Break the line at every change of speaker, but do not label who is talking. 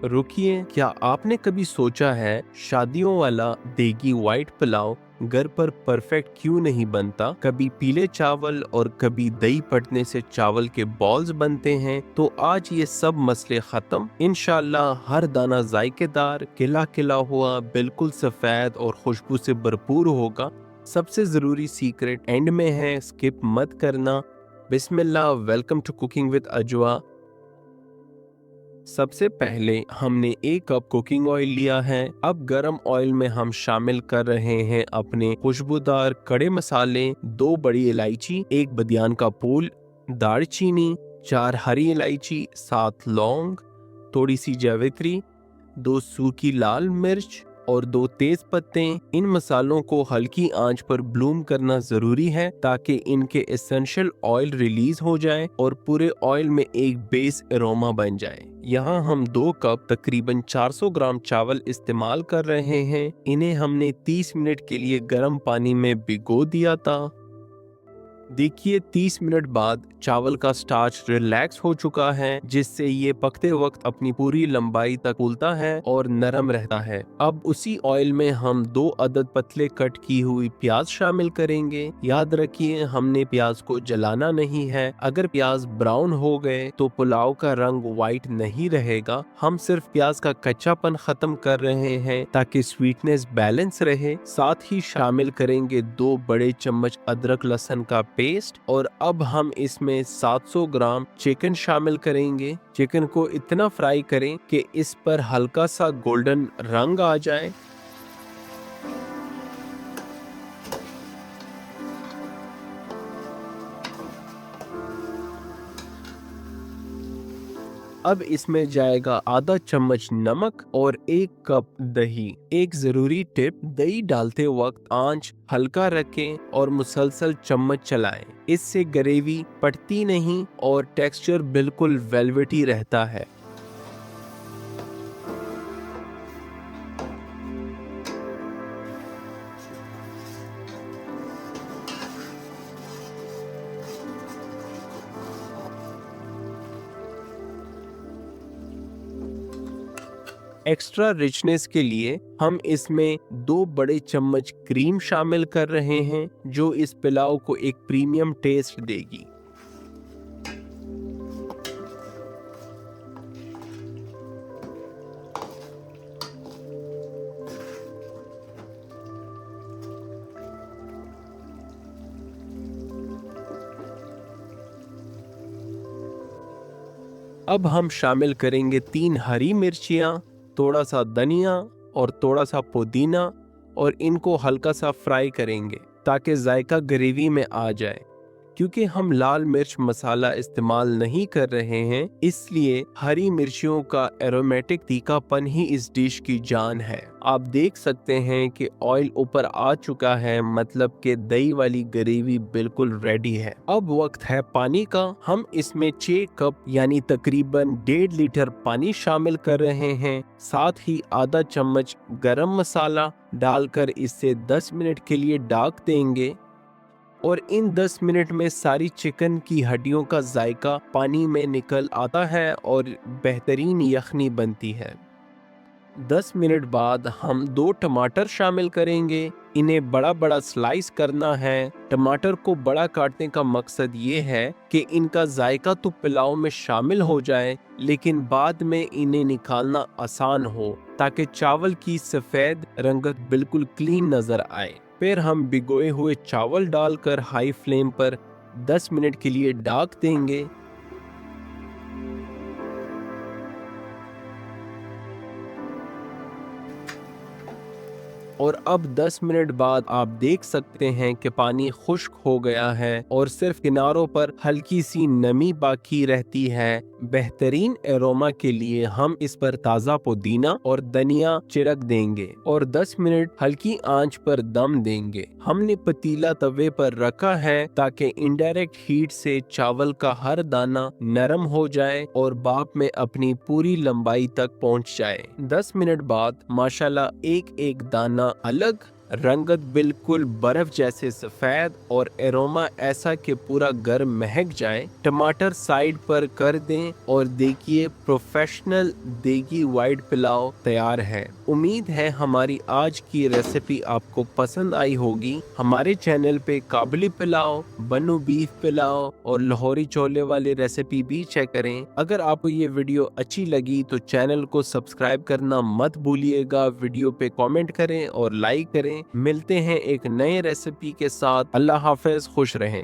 रुकिए, क्या आपने कभी सोचा है शादियों वाला देगी व्हाइट पुलाव घर पर परफेक्ट क्यों नहीं बनता? कभी पीले चावल और कभी दही पड़ने से चावल के बॉल्स बनते हैं। तो आज ये सब मसले खत्म। इंशाल्लाह हर दाना जायकेदार, खिला खिला हुआ, बिल्कुल सफेद और खुशबू से भरपूर होगा। सबसे जरूरी सीक्रेट एंड में है, स्किप मत करना। बिस्मिल्लाह, वेलकम टू कुकिंग विद अजवा। सबसे पहले हमने 1 कप कुकिंग ऑयल लिया है। अब गरम ऑयल में हम शामिल कर रहे हैं अपने खुशबूदार खड़े मसाले, 2 बड़ी इलायची, 1 बदियान का फूल, दालचीनी, 4 हरी इलायची, 7 लौंग, थोड़ी सी जावित्री, 2 सूखी लाल मिर्च और 2 तेज पत्ते। इन मसालों को हल्की आंच पर ब्लूम करना जरूरी है ताकि इनके एसेंशियल ऑयल रिलीज हो जाए और पूरे ऑयल में एक बेस एरोमा बन जाए। यहाँ हम 2 कप तकरीबन 400 ग्राम चावल इस्तेमाल कर रहे हैं। इन्हें हमने 30 मिनट के लिए गर्म पानी में भिगो दिया था। देखिए 30 मिनट बाद चावल का स्टार्च रिलैक्स हो चुका है, जिससे ये पकते वक्त अपनी पूरी लंबाई तक फूलता है और नरम रहता है। अब उसी ऑयल में हम 2 अदद पतले कट की हुई प्याज शामिल करेंगे। याद रखिए, हमने प्याज को जलाना नहीं है। अगर प्याज ब्राउन हो गए तो पुलाव का रंग व्हाइट नहीं रहेगा। हम सिर्फ प्याज का कच्चापन खत्म कर रहे हैं ताकि स्वीटनेस बैलेंस रहे। साथ ही शामिल करेंगे 2 बड़े चम्मच अदरक लहसुन का पेस्ट और अब हम इसमें 700 ग्राम चिकन शामिल करेंगे। चिकन को इतना फ्राई करें कि इस पर हल्का सा गोल्डन रंग आ जाए। अब इसमें जाएगा आधा चम्मच नमक और 1 कप दही। एक जरूरी टिप, दही डालते वक्त आंच हल्का रखें और मुसलसल चम्मच चलाएं। इससे ग्रेवी पड़ती नहीं और टेक्सचर बिल्कुल वेलवेटी रहता है। एक्स्ट्रा रिचनेस के लिए हम इसमें 2 बड़े चम्मच क्रीम शामिल कर रहे हैं, जो इस पुलाव को एक प्रीमियम टेस्ट देगी। अब हम शामिल करेंगे 3 हरी मिर्चियाँ, थोड़ा सा धनिया और थोड़ा सा पुदीना और इनको हल्का सा फ्राई करेंगे ताकि जायका ग्रेवी में आ जाए। क्योंकि हम लाल मिर्च मसाला इस्तेमाल नहीं कर रहे हैं, इसलिए हरी मिर्चियों का एरोमेटिक तीखापन ही इस डिश की जान है। आप देख सकते हैं कि ऑयल ऊपर आ चुका है, मतलब कि दही वाली ग्रेवी बिल्कुल रेडी है। अब वक्त है पानी का। हम इसमें 6 कप यानी तकरीबन 1.5 लीटर पानी शामिल कर रहे हैं। साथ ही आधा चम्मच गरम मसाला डालकर इसे 10 मिनट के लिए ढक देंगे और इन 10 मिनट में सारी चिकन की हड्डियों का जायका पानी में निकल आता है और बेहतरीन यखनी बनती है। 10 मिनट बाद हम 2 टमाटर शामिल करेंगे। इन्हें बड़ा बड़ा स्लाइस करना है। टमाटर को बड़ा काटने का मकसद ये है कि इनका जायका तो पुलाव में शामिल हो जाए, लेकिन बाद में इन्हें निकालना आसान हो ताकि चावल की सफेद रंगत बिल्कुल क्लीन नजर आए। फिर हम भिगोए हुए चावल डालकर हाई फ्लेम पर 10 मिनट के लिए ढक देंगे। और अब 10 मिनट बाद आप देख सकते हैं कि पानी खुश्क हो गया है और सिर्फ किनारों पर हल्की सी नमी बाकी रहती है। बेहतरीन एरोमा के लिए हम इस पर ताज़ा पुदीना और धनिया छिड़क देंगे और 10 मिनट हल्की आंच पर दम देंगे। हमने पतीला तवे पर रखा है ताकि इनडायरेक्ट हीट से चावल का हर दाना नरम हो जाए और भाप में अपनी पूरी लंबाई तक पहुंच जाए। 10 मिनट बाद माशाल्लाह एक एक दाना अलग रंगत बिल्कुल बर्फ जैसे सफेद और एरोमा ऐसा कि पूरा घर महक जाए। टमाटर साइड पर कर दें और देखिए प्रोफेशनल देगी वाइट पुलाव तैयार है। उम्मीद है हमारी आज की रेसिपी आपको पसंद आई होगी। हमारे चैनल पे काबुली पुलाव, बन्नू बीफ पुलाव और लाहौरी छोले वाली रेसिपी भी चेक करें। अगर आपको ये वीडियो अच्छी लगी तो चैनल को सब्सक्राइब करना मत भूलिएगा। वीडियो पे कमेंट करें और लाइक करें। मिलते हैं एक नए रेसिपी के साथ। अल्लाह हाफिज, खुश रहें।